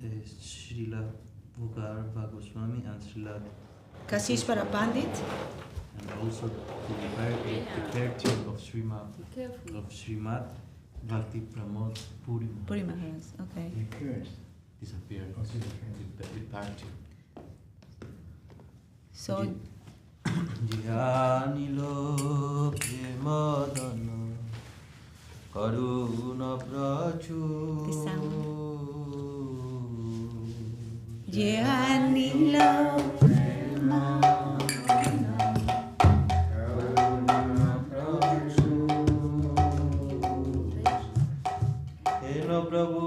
Srila Bhugarbha Goswami and Srila Kashishvar Pandit. And also the character of SCSMath, Bhakti promotes Puri Maharaj. Okay. Disappearance. Departure. So. Jihanilo premadana karuna prachu. This sound. Jihanilo premadana karuna prachu. Heno Prabhu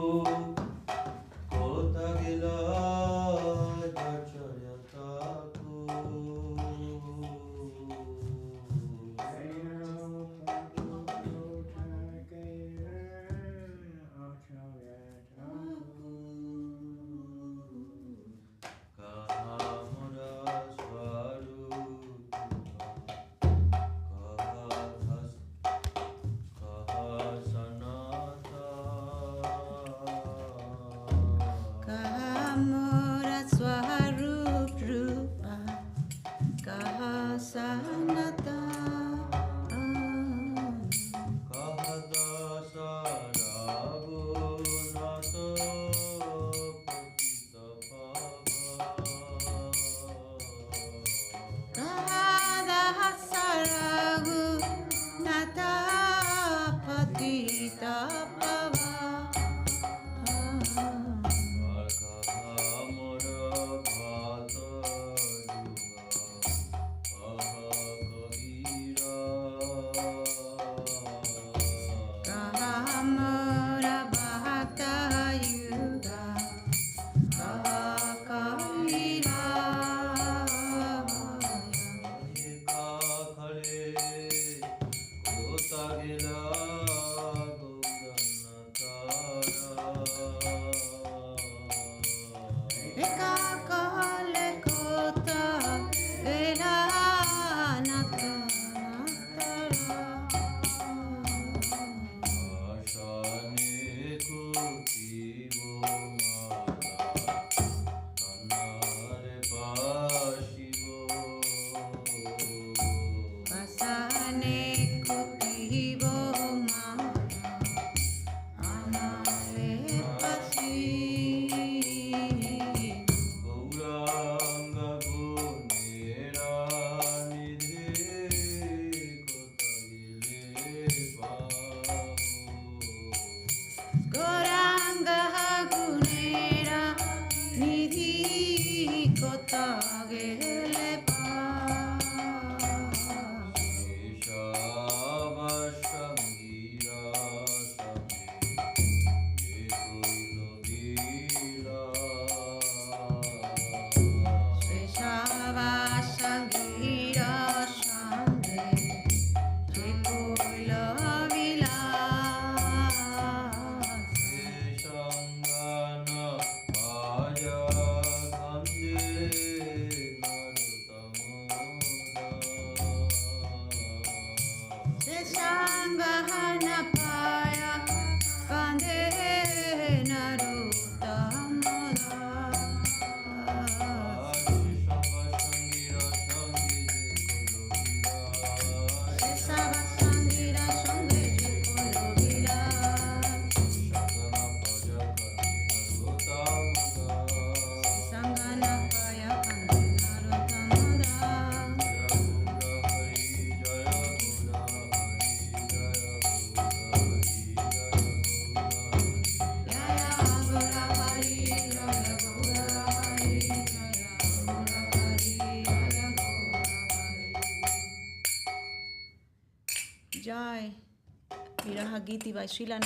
Giti by Śrīla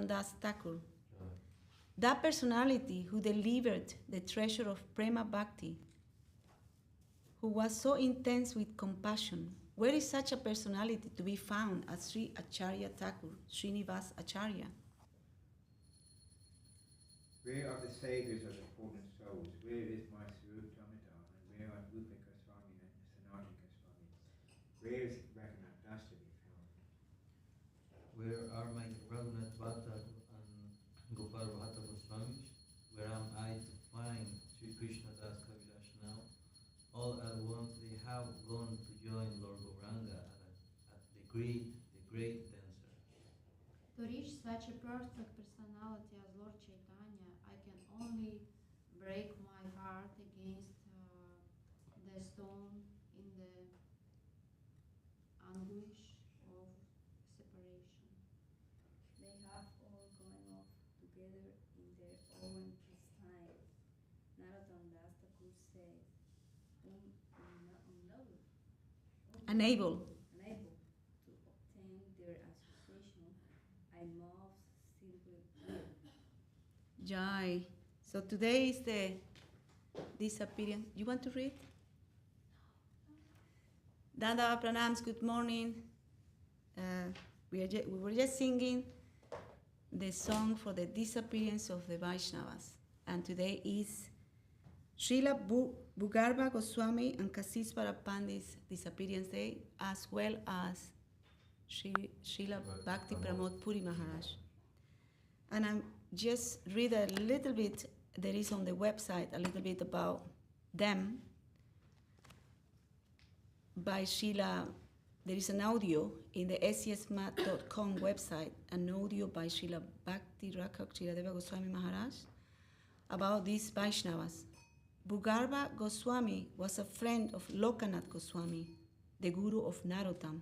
Das Ṭhākura. That personality who delivered the treasure of Prema Bhakti, who was so intense with compassion, where is such a personality to be found as Sri Acharya Ṭhākura, Srinivas Acharya? Where are the saviors of the fallen souls? Where is my Ṭhākura? And where are Rupa Goswami and Sanatana Goswami? Where is Raghunath Das to be found? Where are my Raghunath Bhatta and Gopal Bhatta Goswami? Where am I such a perfect personality as Lord Chaitanya, I can only break my heart against the stone in the anguish of separation. They have all gone off together in their own style. Narottam Das Thakur said, Unable. unable to obtain their association, I move simply here. Jai. So today is the disappearance. You want to read? Dada Pranams, good morning. We were just singing the song for the disappearance of the Vaishnavas. And today is Srila Bhugarbha Goswami and Kashishvar Pandit's disappearance day, as well as Srila Bhakti Pramod Puri Maharaj. And I'm just read a little bit, there is on the website a little bit about them by Srila. There is an audio in the SCSMath.com website, an audio by Srila Bhakti Rakha Srila Deva Goswami Maharaj about these Vaishnavas. Bhugarbha Goswami was a friend of Lokanath Goswami, the guru of Narottam.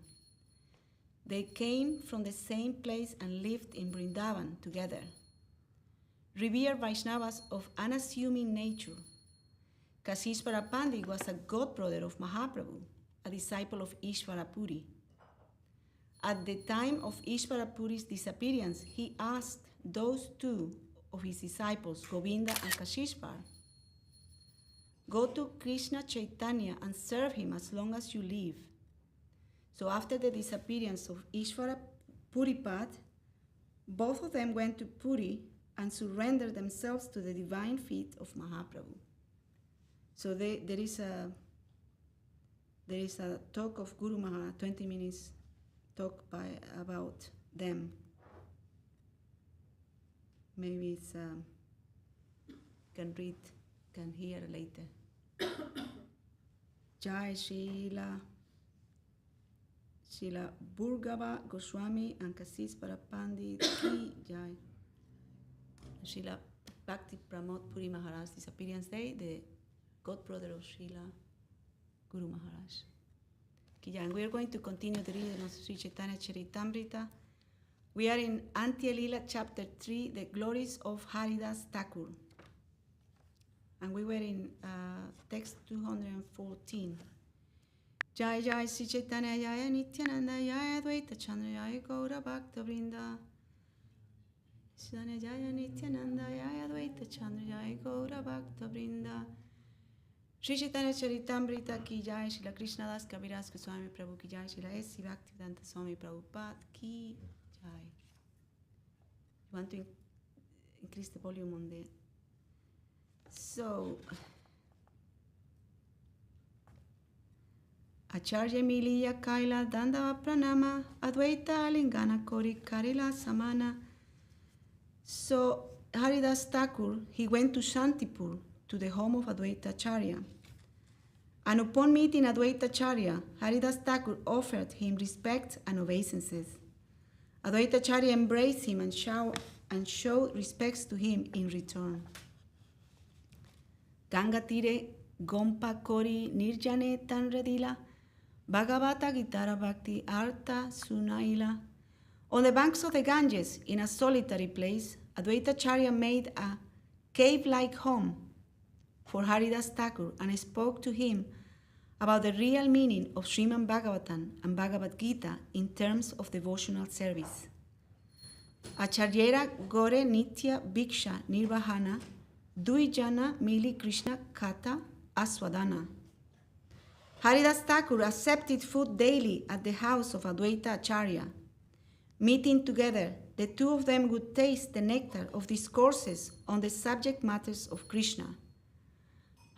They came from the same place and lived in Vrindavan together. Revered Vaishnavas of unassuming nature. Kashishvar Pandit was a godbrother of Mahaprabhu, a disciple of Ishvara Puri. At the time of Ishvara Puri's disappearance, he asked those two of his disciples, Govinda and Kashishvar, go to Krishna Chaitanya and serve him as long as you live. So after the disappearance of Ishvara Puripad, both of them went to Puri and surrendered themselves to the divine feet of Mahaprabhu. So there is a talk of Guru Maharaj, 20 minutes talk about them. Maybe it's can read, can hear later. Jai Śrīla, Srila Bhugarbha Goswami and Kashishvar Pandit ki Jai. Srila Bhakti Pramod Puri Maharaj disappearance day, the godbrother of Srila Guru Maharaj. Ki Jai. And we are going to continue the reading of Sri Caitanya-caritāmṛta. We are in Antya-līlā chapter 3, the Glories of Haridāsa Ṭhākura. And we were in text 214. Jai Jai Sri Chaitanya Jaya Nityananda Jaya Advaita Chandra Jaya Gaura Bhakta Vrinda. Chaitanya Jaya Nityananda Jaya Advaita Chandra Jaya Gaura Bhakta Vrinda. Sri Caitanya-caritāmṛta ki Jai, Srila Krishna Das Kaviraj Goswami Prabhu ki Jai, Srila S.C. Bhaktivedanta Swami Prabhupada ki Jai. You want to increase the volume on the... So, Acharya Miliya Kaila Dandava Pranama Advaita Lingana Kori Karila Samana. So, Haridāsa Ṭhākura, he went to Shantipur, to the home of Advaita Acharya. And upon meeting Advaita Acharya, Haridāsa Ṭhākura offered him respect and obeisances. Advaita Acharya embraced him and showed respects to him in return. Gangatire Gompa Kori Nirjane Tanradila Bhagavata Gitara Bhakti Arta Sunaila. On the banks of the Ganges, in a solitary place, Advaita Acharya made a cave-like home for Haridāsa Ṭhākura and spoke to him about the real meaning of Srimad Bhagavatam and Bhagavad Gita in terms of devotional service. Acharyera Gore Nitya Bhiksha Nirvahana Duijana Mili Krishna Kata Aswadana. Haridāsa Ṭhākura accepted food daily at the house of Advaita Acharya. Meeting together, the two of them would taste the nectar of discourses on the subject matters of Krishna.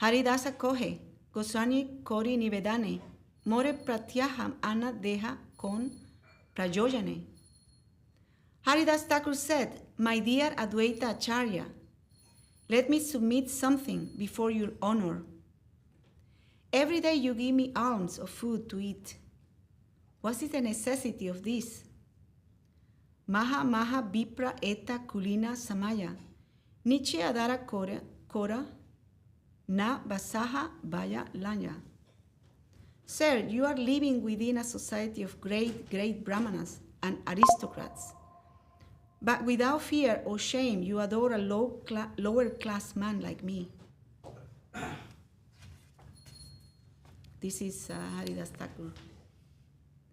Haridāsa Kohe, Goswami Kori Nivedane, More Pratyaham Anna Deha Kon Prajojane. Haridāsa Ṭhākura said, my dear Advaita Acharya, let me submit something before your honor. Every day you give me alms of food to eat. What is the necessity of this? Maha Maha Vipra Eta Kulina Samaya. Niche Adara Kora Na Basaha Vaya Lanya. Sir, you are living within a society of great brahmanas and aristocrats. But without fear or shame, you adore a lower class man like me. This is Haridāsa Thakur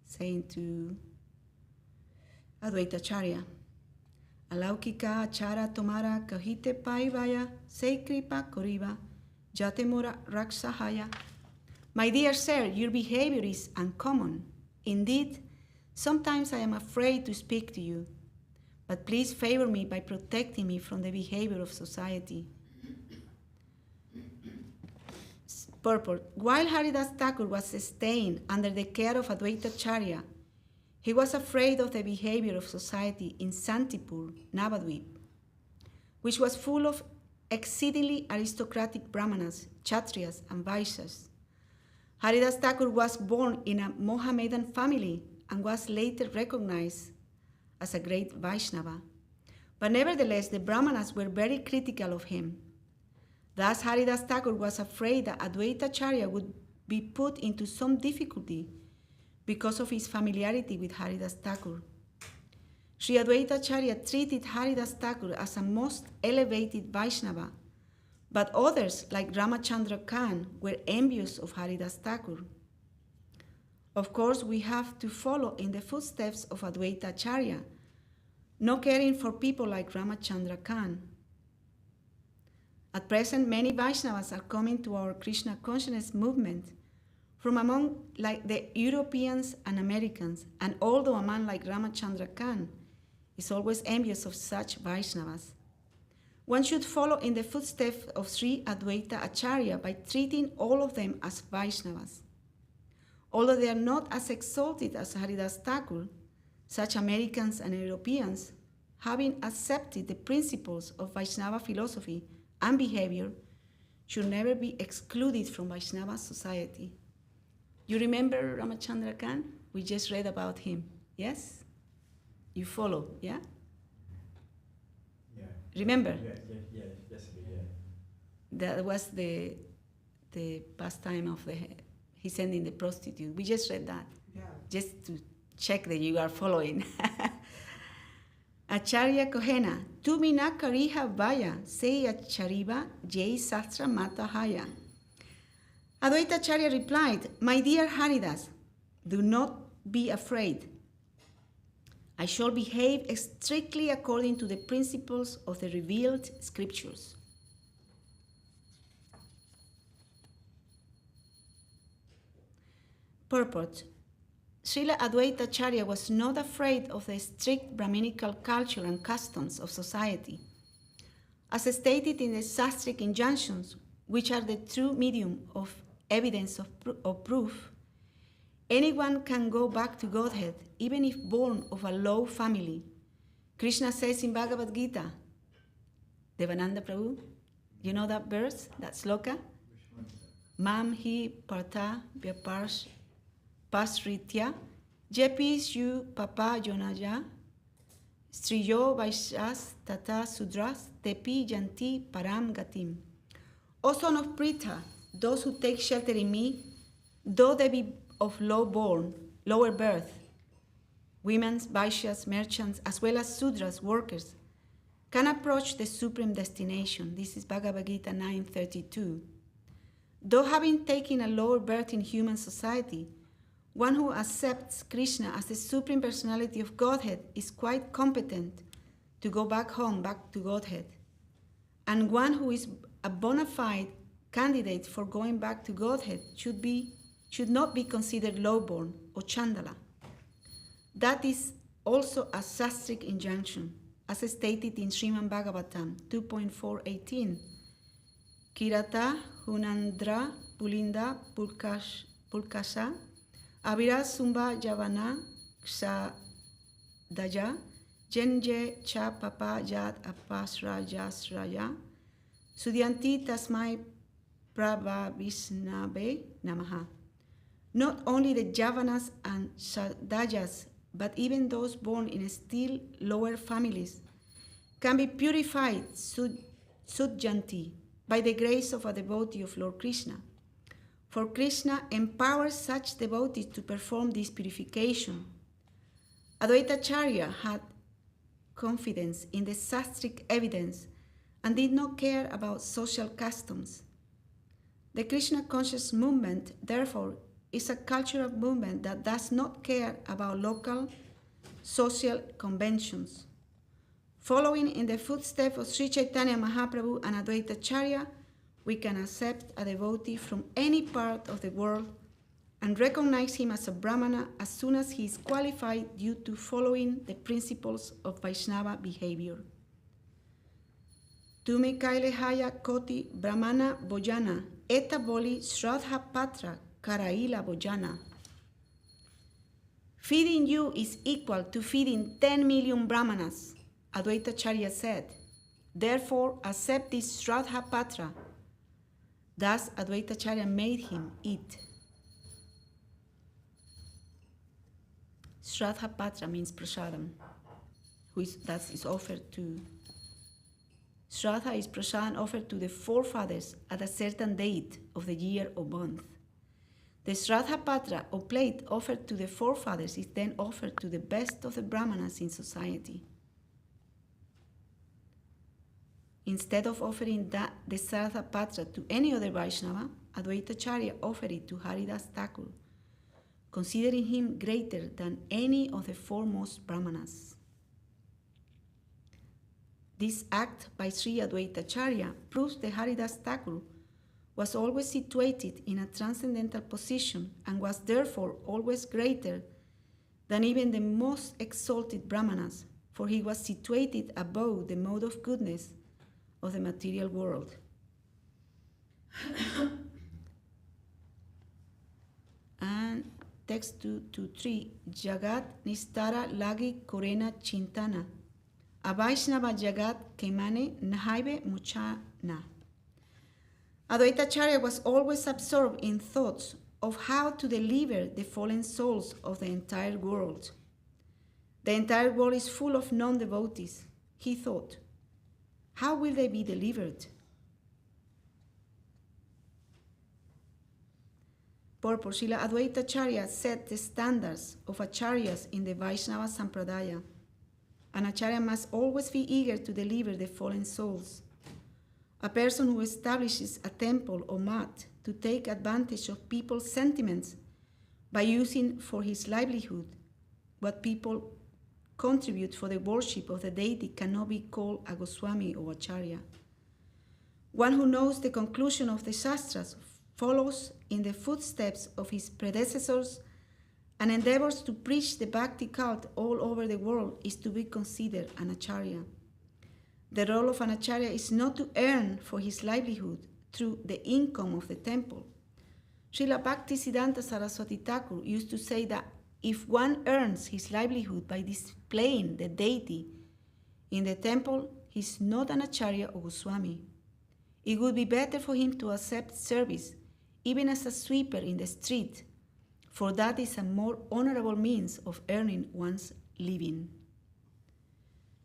saying to Advaita Acharya, Alaukika Achara Tomara Kahite Paivaya Se Kripa Koriva Jatemora Raksahaya. My dear sir, your behavior is uncommon. Indeed, sometimes I am afraid to speak to you, but please favor me by protecting me from the behavior of society. Purport. While Haridāsa Thakur was staying under the care of Advaita Acharya, he was afraid of the behavior of society in Santipur, Navadvip, which was full of exceedingly aristocratic brahmanas, kshatriyas, and vaishyas. Haridāsa Thakur was born in a Mohammedan family and was later recognized as a great Vaishnava. But nevertheless, the brahmanas were very critical of him. Thus, Haridāsa Thakur was afraid that Advaita Acharya would be put into some difficulty because of his familiarity with Haridāsa Thakur. Sri Advaita Acharya treated Haridāsa Thakur as a most elevated Vaishnava, but others, like Ramachandra Khan, were envious of Haridāsa Thakur. Of course, we have to follow in the footsteps of Advaita Acharya, not caring for people like Ramachandra Khan. At present, many Vaishnavas are coming to our Krishna consciousness movement from among like the Europeans and Americans, and although a man like Ramachandra Khan is always envious of such Vaishnavas, one should follow in the footsteps of Sri Advaita Acharya by treating all of them as Vaishnavas. Although they are not as exalted as Haridāsa Thakur, such Americans and Europeans, having accepted the principles of Vaishnava philosophy and behavior, should never be excluded from Vaishnava society. You remember Ramachandra Khan? We just read about him, yes? You follow, yeah? Yeah. Remember? Yeah, That was the pastime of he sending the prostitute. We just read that, just to check that you are following. Acharya Kohena, tu mina kariha vaya, se achariva jai sastra mata haya. Advaita Acharya replied, my dear Haridāsa, do not be afraid. I shall behave strictly according to the principles of the revealed scriptures. Purport. Srila Advaita Acharya was not afraid of the strict Brahminical culture and customs of society. As stated in the Sastric injunctions, which are the true medium of evidence of proof, anyone can go back to Godhead, even if born of a low family. Krishna says in Bhagavad Gita, Devananda Prabhu, you know that verse, that sloka? Mam hi partha vyapars pasritya jepis yu papa yonaja striyo vaishas tata sudras tepi yanti param gatim. O son of Pritha, those who take shelter in me, though they be of lower birth, women, vaishyas, merchants, as well as sudras, workers, can approach the supreme destination. This is Bhagavad Gita 9:32. Though having taken a lower birth in human society, one who accepts Krishna as the Supreme Personality of Godhead is quite competent to go back home, back to Godhead. And one who is a bona fide candidate for going back to Godhead should not be considered lowborn or chandala. That is also a sastric injunction, as stated in Srimad Bhagavatam 2.4.18. Kirata hunandra pulinda pulkasha avira sumba javana ksa daja jenje cha papa yad apasrajasraya sudyanti tasmai prabhavisnabe namaha. Not only the Javanas and Sadajas but even those born in still lower families can be purified sujjanti by the grace of a devotee of Lord Krishna. For Krishna empowers such devotees to perform this purification. Advaitacharya had confidence in the sastric evidence and did not care about social customs. The Krishna conscious movement, therefore, is a cultural movement that does not care about local social conventions. Following in the footsteps of Sri Chaitanya Mahaprabhu and Advaitacharya, we can accept a devotee from any part of the world and recognize him as a Brahmana as soon as he is qualified due to following the principles of Vaishnava behavior. Tume kaile haya koti Brahmana bojana, eta boli Shraddha Patra Karaila bojana. Feeding you is equal to feeding 10 million Brahmanas, Advaitacharya said. Therefore, accept this Shraddha Patra. Thus, Advaitacharya made him eat. Shraddha Patra means prasadam, that is offered to. Shraddha is prasadam offered to the forefathers at a certain date of the year or month. The Shraddha Patra or plate offered to the forefathers is then offered to the best of the Brahmanas in society. Instead of offering the Shraddha Patra to any other Vaishnava, Advaitacharya offered it to Haridāsa Ṭhākura, considering him greater than any of the foremost Brahmanas. This act by Sri Advaitacharya proves that Haridāsa Ṭhākura was always situated in a transcendental position and was therefore always greater than even the most exalted Brahmanas, for he was situated above the mode of goodness of the material world. And text 2-3, Jagat Nistara Lagi Korena Chintana, Avaishnava Jagat Kemane Nahaive Muchana. Advaitacharya was always absorbed in thoughts of how to deliver the fallen souls of the entire world. The entire world is full of non-devotees, he thought. How will they be delivered? Purport: Srila Advaitacharya set the standards of acharyas in the Vaishnava Sampradaya. An acharya must always be eager to deliver the fallen souls. A person who establishes a temple or mat to take advantage of people's sentiments by using for his livelihood what people contribute for the worship of the deity cannot be called a Goswami or Acharya. One who knows the conclusion of the Shastras, follows in the footsteps of his predecessors, and endeavors to preach the Bhakti cult all over the world is to be considered an Acharya. The role of an Acharya is not to earn for his livelihood through the income of the temple. Srila Bhakti Siddhanta Saraswati Ṭhākura used to say that if one earns his livelihood by displaying the deity in the temple, he is not an Acharya or Goswami. It would be better for him to accept service, even as a sweeper in the street, for that is a more honorable means of earning one's living.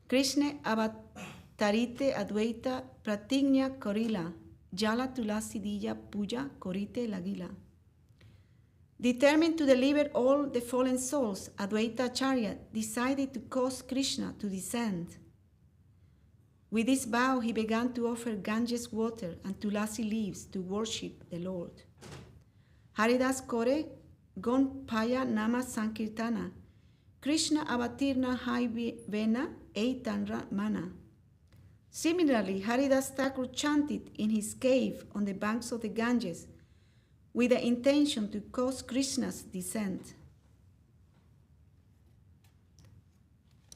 Krishna avatarite advaita Caitanya-caritāmṛta jala tulasi dija puja korite lagila. Determined to deliver all the fallen souls, Advaitacharya decided to cause Krishna to descend. With this vow, he began to offer Ganges water and tulasi leaves to worship the Lord. Haridāsa kore gon paya nama sankirtana, Krishna avatirna hai vena eitanra mana. Similarly, Haridāsa Ṭhākura chanted in his cave on the banks of the Ganges with the intention to cause Krishna's descent.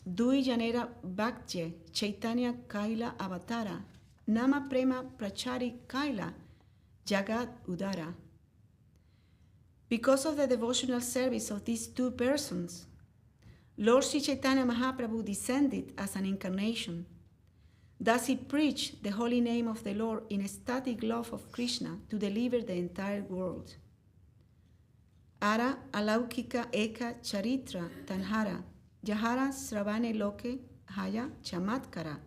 Dui janera bhaktye Caitanya-caritāmṛta avatara, nama prema prachari kaila jagat udara. Because of the devotional service of these two persons, Lord Sri Chaitanya Mahaprabhu descended as an incarnation. Thus he preached the holy name of the Lord in ecstatic love of Krishna to deliver the entire world. Ara alaukika eka charitra tanhara, Jahara Sravane Loke Haya Chamatkara.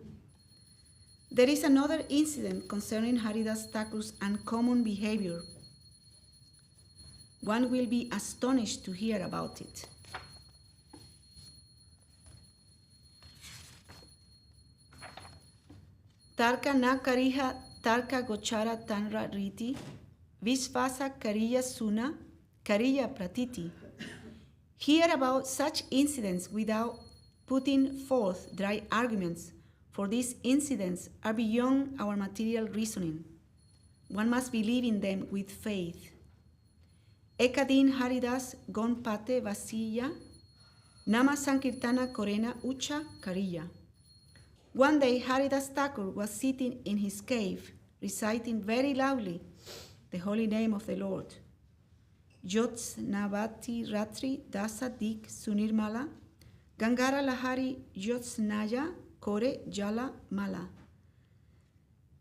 There is another incident concerning Haridāsa Thakur's uncommon behavior. One will be astonished to hear about it. Tarka na kariha tarka gochara tanra riti, visvasa kariya suna kariya pratiti. Hear about such incidents without putting forth dry arguments, for these incidents are beyond our material reasoning. One must believe in them with faith. Ekadin Haridas Gonpate Vasiya, Nama Sankirtana Korena Ucha Kariya. One day Haridāsa Thakur was sitting in his cave, reciting very loudly the holy name of the Lord. Yots Navati Ratri Dasa Dik Sunirmala, Gangara Lahari Yots Naya Kore Jala Mala.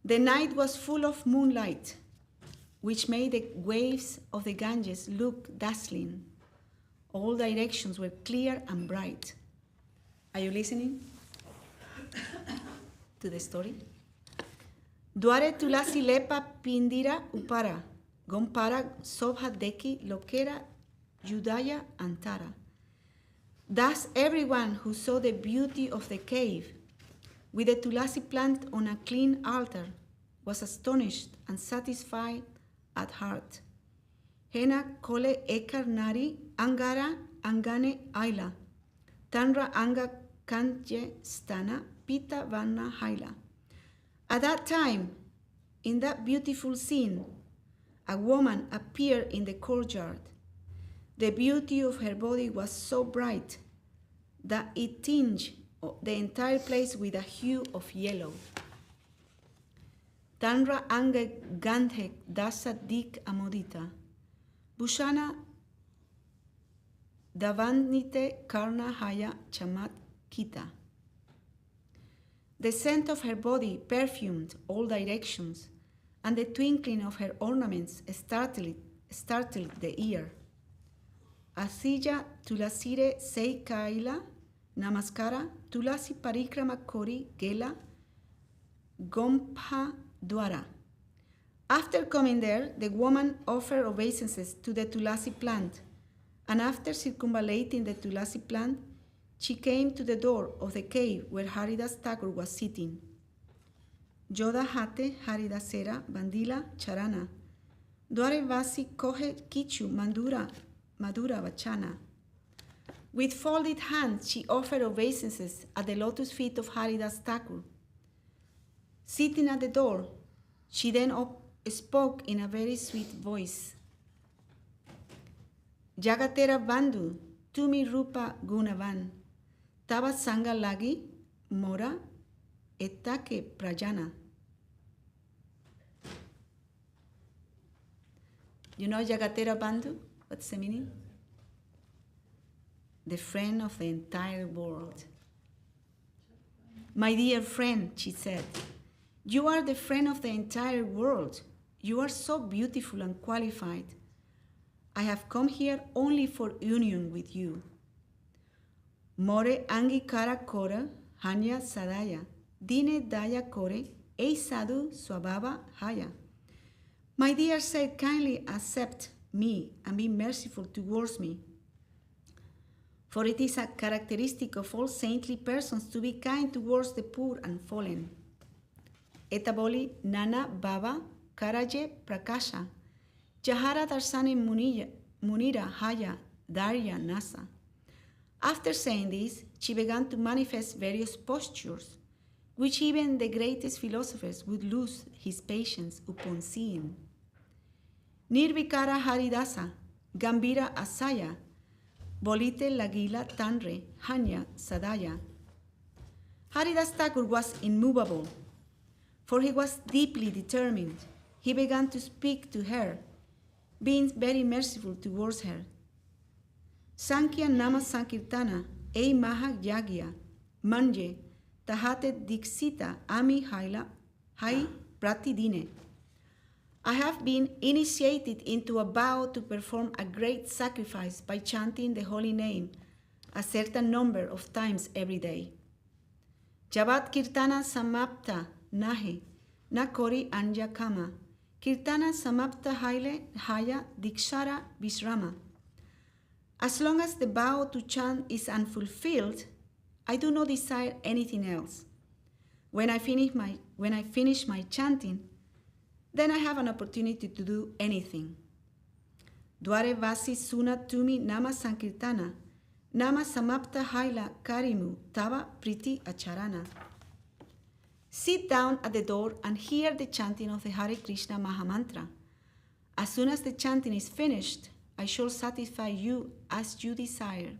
The night was full of moonlight, which made the waves of the Ganges look dazzling. All directions were clear and bright. Are you listening to the story? Dware tulasi lepa pindira upara, gompara sobha deki lokera judaya antara. Thus everyone who saw the beauty of the cave with the tulasi plant on a clean altar was astonished and satisfied at heart. Hena kole ekar nari angara angane aila, tanra anga kanje stana pita vanna haila. At that time, in that beautiful scene, a woman appeared in the courtyard. The beauty of her body was so bright that it tinged the entire place with a hue of yellow. Tanra anga gandhek dasa dik amodita, Bhushana davanite karna haya chamat kita. The scent of her body perfumed all directions, and the twinkling of her ornaments startled the ear. Asija tulasire sei kaila, namaskara tulasi parikrama kori gela, gompha dwara. After coming there, the woman offered obeisances to the tulasi plant, and after circumvallating the tulasi plant, she came to the door of the cave where Haridāsa Thakur was sitting. Yoda hate Haridasera bandila charana, dware vasi kohe kichu madura vachana. With folded hands, she offered obeisances at the lotus feet of Haridāsa Thakur. Sitting at the door, she then spoke in a very sweet voice. Jagatera bandhu, tumi rupa gunavan, tava sanga lagi, mora, etake prajana. You know Jagatera bandhu? What's the meaning? The friend of the entire world. My dear friend, she said, you are the friend of the entire world. You are so beautiful and qualified. I have come here only for union with you. More angi kara kora hanya sadaya, dine daya kore ei sadhu swabhava haya. My dear sir, kindly accept me and be merciful towards me. For it is a characteristic of all saintly persons to be kind towards the poor and fallen. Etaboli nana baba karaje prakasha, jahara darsane munira haya darya nasa. After saying this, she began to manifest various postures, which even the greatest philosophers would lose his patience upon seeing. Nirvikara Haridāsa, Gambira Asaya, Bolite Lagila Tanre, Hanya Sadaya. Haridāsa Thakur was immovable, for he was deeply determined. He began to speak to her, being very merciful towards her. Sankhya Nama Sankirtana, Ei Maha Yagya, Manje, Tahate Dixita Ami Haila, Hai Pratidine. I have been initiated into a vow to perform a great sacrifice by chanting the holy name a certain number of times every day. Jabat kirtana samapta nahe, na kori anja kama. Kirtana samapta haya dikshara visrama. As long as the vow to chant is unfulfilled, I do not desire anything else. When I finish my chanting, then I have an opportunity to do anything. Dware vasi suna tumi nama sankirtana, nama samapta haila karimu tava priti acharana. Sit down at the door and hear the chanting of the Hare Krishna Mahamantra. As soon as the chanting is finished, I shall satisfy you as you desire.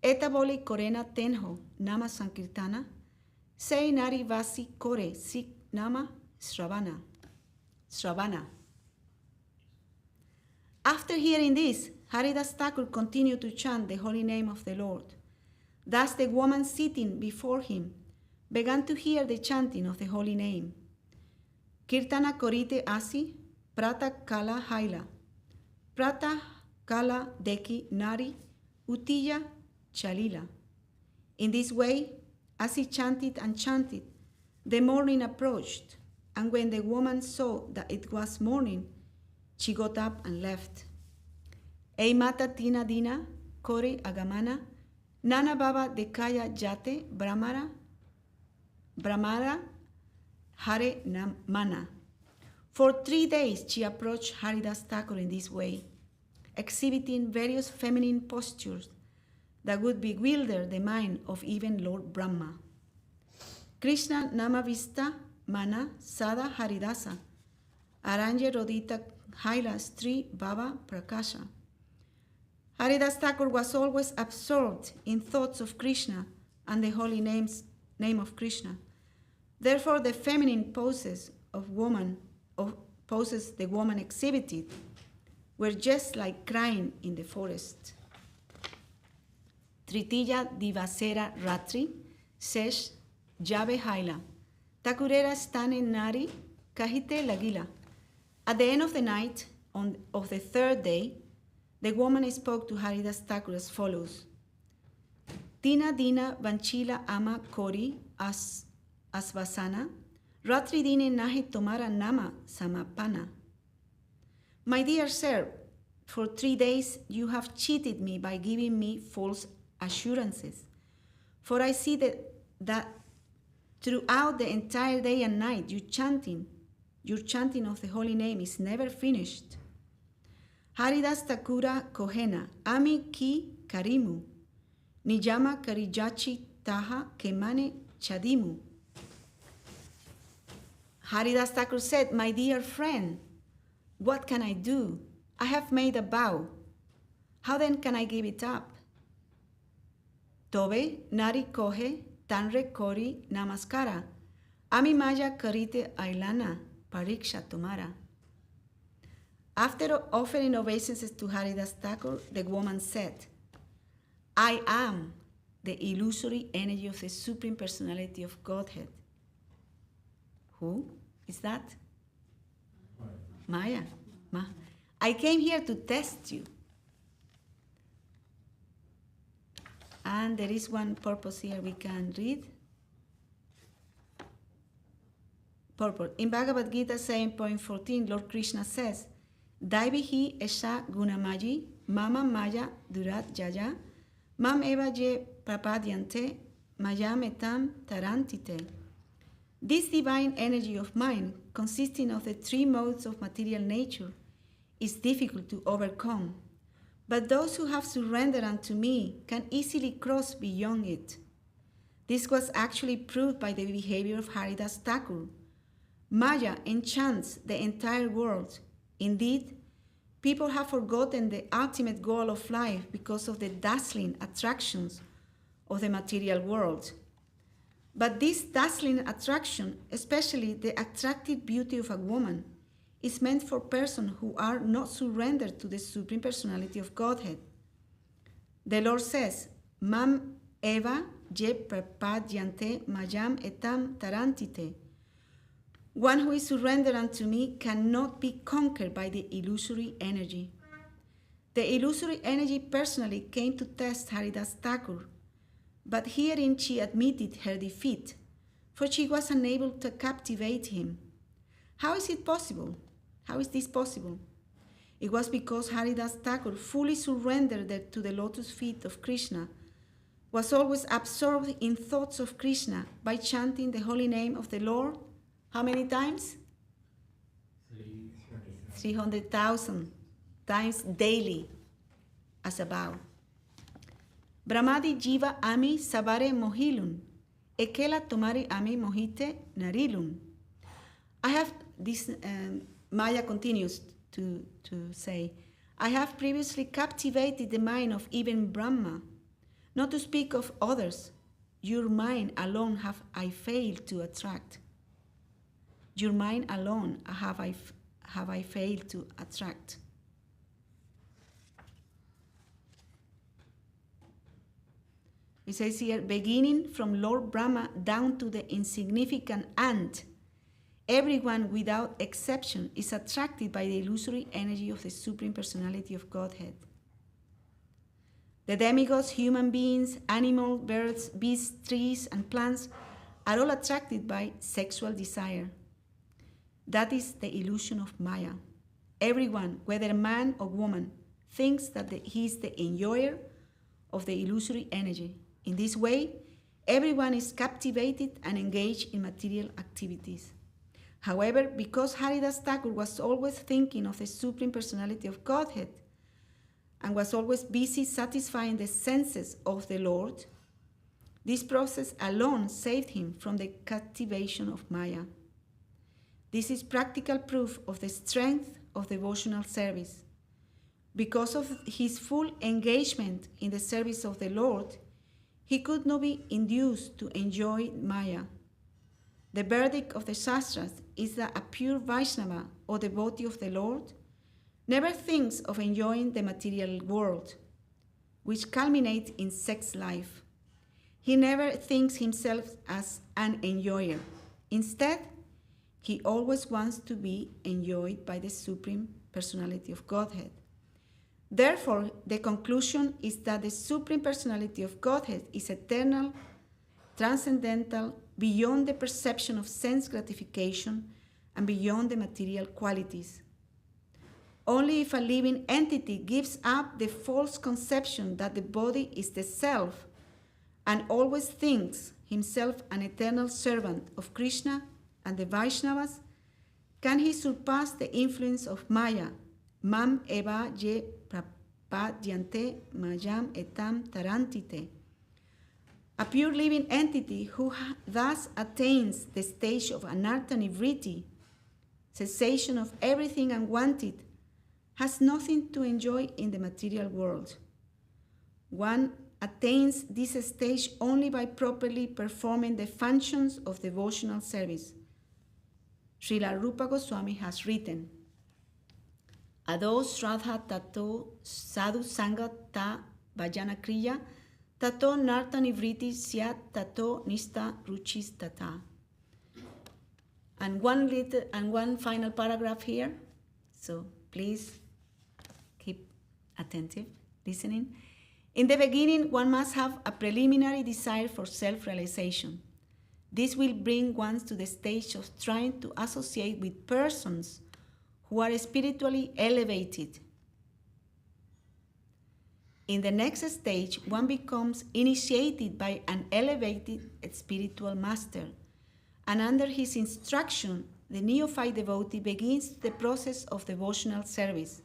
Eta boli korena tenho nama sankirtana, sei nari vasi kore sik nama Sravana. After hearing this, Haridāsa Thakur continued to chant the holy name of the Lord. Thus the woman sitting before him began to hear the chanting of the holy name. Kirtana korite asi, prata kala haila. Prata kala deki nari, utiya chalila. In this way, as he chanted and chanted, the morning approached, and when the woman saw that it was morning, she got up and left. Ei mata tina dina, kore agamana, nana baba dekaya jate brahmara hare mana. For 3 days she approached Haridāsa Thakur in this way, exhibiting various feminine postures that would bewilder the mind of even Lord Brahma. Krishna Namavista Mana Sada Haridāsa, Aranje Rodita Haila Stri Baba Prakasha. Haridāsa Thakur was always absorbed in thoughts of Krishna and the holy name of Krishna. Therefore, the feminine poses the woman exhibited were just like crying in the forest. Tritiya Divasera Ratri, Sesh Jave Haila, Thakurera Stane Nari, Kahite Lagila. At the end of the night, of the 3rd day, the woman spoke to Haridāsa Thakur as follows. Tina Dina Vanchila Ama Kori Asvasana, Ratri Dine Nahi Tomara Nama Samapana. My dear sir, for 3 days you have cheated me by giving me false assurances. For I see that throughout the entire day and night your chanting of the holy name is never finished. Haridāsa Thakura Kohena, Ami ki Karimu, Nijama Karijachi Taha Kemane Chadimu. Haridāsa Thakur said, my dear friend, what can I do? I have made a vow. How then can I give it up? Tobe nari kohe tanre kori namaskara. Ami maya karite ailana pariksha tomara. After offering obeisances to Haridāsa Thakur, the woman said, I am the illusory energy of the Supreme Personality of Godhead. Who is that? Maya. I came here to test you. And there is one purpose here we can read. Purport. In Bhagavad Gita 7.14, Lord Krishna says, Daivihi esha gunamaji mama maya durat jaya mam eva je prapadyante mayam etam tarantite. This divine energy of mine, consisting of the 3 modes of material nature, is difficult to overcome. But those who have surrendered unto me can easily cross beyond it. This was actually proved by the behavior of Haridāsa Thakur. Maya enchants the entire world. Indeed, people have forgotten the ultimate goal of life because of the dazzling attractions of the material world. But this dazzling attraction, especially the attractive beauty of a woman, is meant for persons who are not surrendered to the Supreme Personality of Godhead. The Lord says, Mam eva je prapadyante mayam etam tarantite. One who is surrendered unto me cannot be conquered by the illusory energy. The illusory energy personally came to test Haridāsa Ṭhākura, but herein she admitted her defeat, for she was unable to captivate him. How is it possible? How is this possible? It was because Haridāsa Ṭhākura fully surrendered to the lotus feet of Krishna, was always absorbed in thoughts of Krishna by chanting the holy name of the Lord. How many times? 300,000 times daily as a vow. Brahmadi jiva ami sabare mohilun, ekela tomari ami mohite narilun. I have this, Maya continues to say, I have previously captivated the mind of even Brahma, not to speak of others. Your mind alone have I failed to attract. Your mind alone have I failed to attract. It says here, beginning from Lord Brahma down to the insignificant ant, everyone without exception is attracted by the illusory energy of the Supreme Personality of Godhead. The demigods, human beings, animals, birds, beasts, trees, and plants are all attracted by sexual desire. That is the illusion of Maya. Everyone, whether man or woman, thinks that he is the enjoyer of the illusory energy. In this way, everyone is captivated and engaged in material activities. However, because Haridāsa Ṭhākura was always thinking of the Supreme Personality of Godhead and was always busy satisfying the senses of the Lord, this process alone saved him from the captivation of Maya. This is practical proof of the strength of devotional service. Because of his full engagement in the service of the Lord, he could not be induced to enjoy Maya. The verdict of the Shastras is that a pure Vaishnava or devotee of the Lord never thinks of enjoying the material world, which culminates in sex life. He never thinks himself as an enjoyer. Instead, he always wants to be enjoyed by the Supreme Personality of Godhead. Therefore, the conclusion is that the Supreme Personality of Godhead is eternal, transcendental, beyond the perception of sense gratification, and beyond the material qualities. Only if a living entity gives up the false conception that the body is the self and always thinks himself an eternal servant of Krishna and the Vaishnavas, can he surpass the influence of Maya, mam eva ye prapadyante mayam etam tarantite. A pure living entity who thus attains the stage of anartha-nivritti, cessation of everything unwanted, has nothing to enjoy in the material world. One attains this stage only by properly performing the functions of devotional service. Srila Rupa Goswami has written, Ado Shraddha Tato Sadhu Sangha Ta Bhajana Kriya Tato Nartha Nivritti Syat Tato Nista Ruchis Tata. And one final paragraph here, so please keep attentive, listening. In the beginning, one must have a preliminary desire for self-realization. This will bring one to the stage of trying to associate with persons who are spiritually elevated. In the next stage, one becomes initiated by an elevated spiritual master, and under his instruction, the neophyte devotee begins the process of devotional service.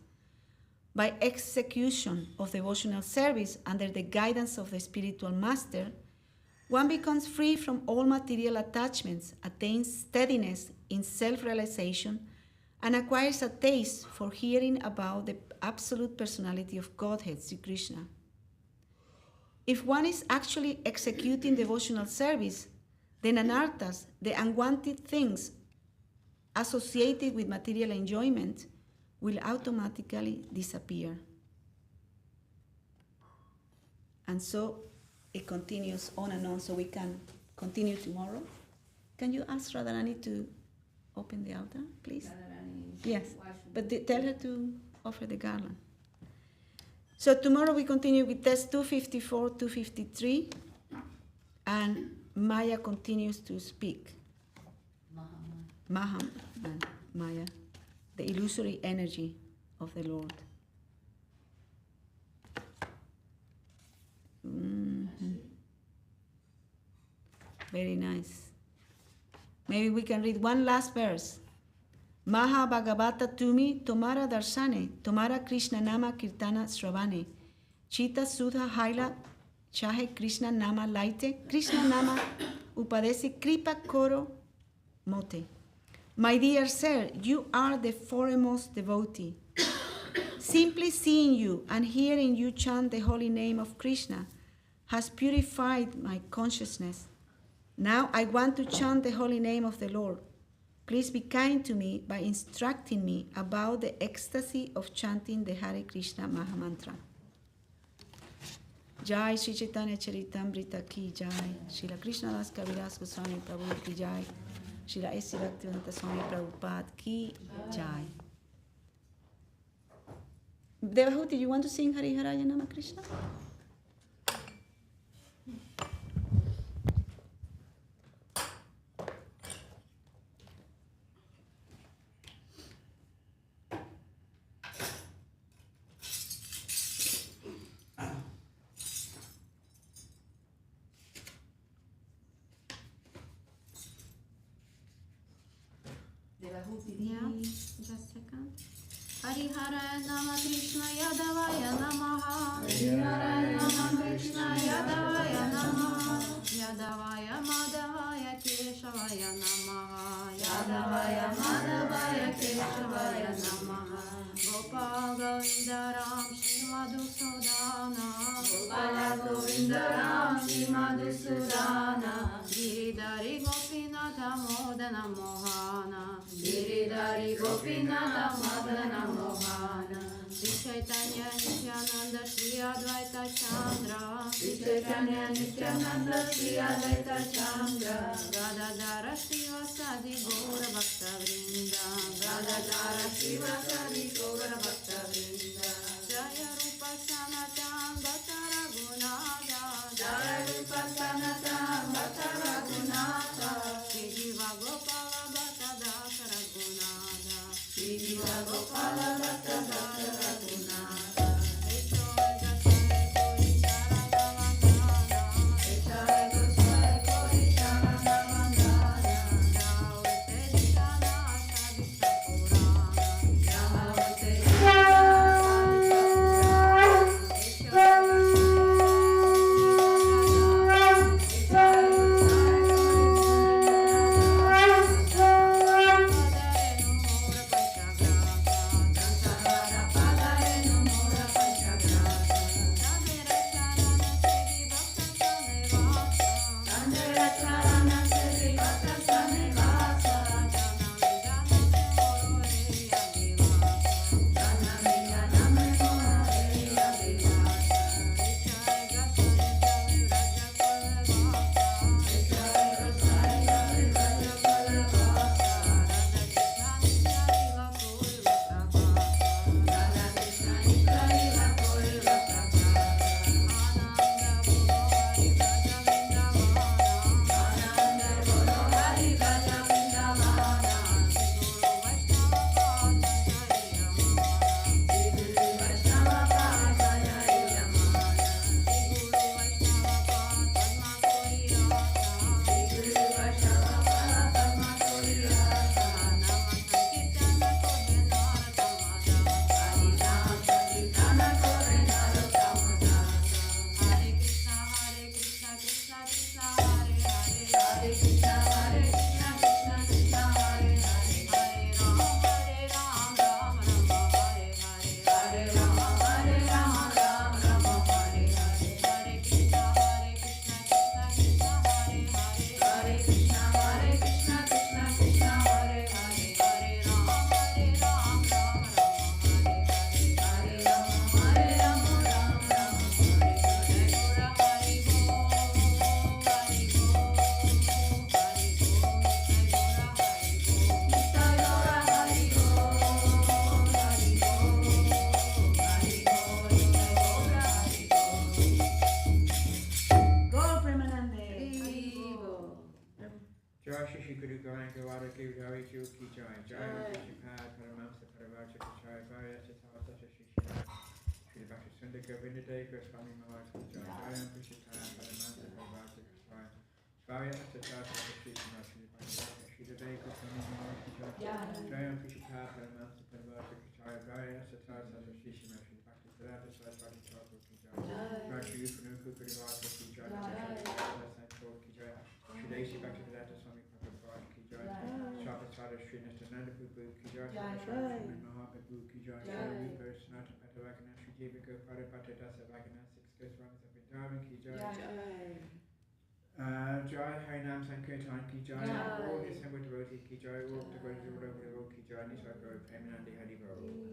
By execution of devotional service under the guidance of the spiritual master, one becomes free from all material attachments, attains steadiness in self-realization, and acquires a taste for hearing about the absolute personality of Godhead, Sri Krishna. If one is actually executing devotional service, then anarthas, the unwanted things associated with material enjoyment, will automatically disappear. And so it continues on and on, so we can continue tomorrow. Can you ask Radharani to open the altar, please? Radharani, Yes, why should but tell her to offer the garland. So tomorrow we continue with test 254, 253, and Maya continues to speak. Maham and Maya, the illusory energy of the Lord. Very nice. Maybe we can read one last verse. Maha Bhagavata Tumi Tomara Darsane, Tomara Krishna Nama Kirtana Sravane, Chita Sudha Haila Chahe Krishna Nama Laite, Krishna Nama Upadesi Kripa Koro Mote. My dear sir, you are the foremost devotee. Simply seeing you and hearing you chant the holy name of Krishna has purified my consciousness. Now I want to chant the holy name of the Lord. Please be kind to me by instructing me about the ecstasy of chanting the Hare Krishna Mahamantra. Jai Sri Caitanya-caritāmṛta ki jai. Srila Krishna Das Kavirāsa Goswami Prabhu ki jai. Srila S.C. Bhakti Swami Prabhupada ki jai. Devahuti, you want to sing Hari Haraya Nama Krishna? Yeah, just a second. Harihara Nama Krishna Yadavaya Namaha. Harihara Nama Krishna Yadavaya Namaha. Yadavaya Madhavaya Keshavaya Namaha. Yadavaya Madhavaya Keshavaya Namaha. Gopal Govindaram Shri Madhusudana. Gopala Govindaram Shri Madhusudana. Giridhari Gopinatha Modana Mohana. Giridhari Gopinatha Modana Mohana. Shri Caitanya Nityananda Shri Advaita Chandra. Shri Caitanya Nityananda Shri Advaita Chandra. Gadadhara Shivasadi Gaura Bhakta Vrinda. Gadadhara Shivasadi Gaura Bhakta Vrinda. Jaya Rupa Sanatan Bhakta Raghunatha. Jaya Rupa Sanatan Bhakta Raghunatha. Shri Jiva Gopala Bhakta Dasa Raghunatha. Shri Jiva Gopala Bhakta Dasa Raghunatha. Gawada Giri Ju Ki Jai Jai Prishipad Paramamsa Paravaja Kachai Bhaya Tatavata Shishina Shri Bhakti Sunda Govinda Dev Goswami Maharaj Ki Jai Jai Prishipad Paramamsa Paravaja Kachai Bhaya Tatavata Shishina Shri Bhakti Shri Dev Goswami Maharaj Ki Jai Jai Prishipad Paramamsa Paravaja Kachai Bhaya Tatavata Shishina Shri Bhakti Saraswati Ṭhākura Ki Jai Bhakti Yupanu Kukurivata Ki Jai Ki Jai Shri Dasi Bhakti Swami Prabhupada Ki Jai Shrapada Shri Nityananda Prabhu Ki Jai Shri Mahaprabhu Ki Jai Shri Rupa Sanatana Patavakana Shri Jiva Gopada Bhakti Dasa Vakana Six Goswamis of Vrindavan Ki Jai Jai Harinam Sankirtan Ki Jai all December devotee Ki Jai all devotees all over the world Ki Jai Niswa Guru Premanandi Hari Bol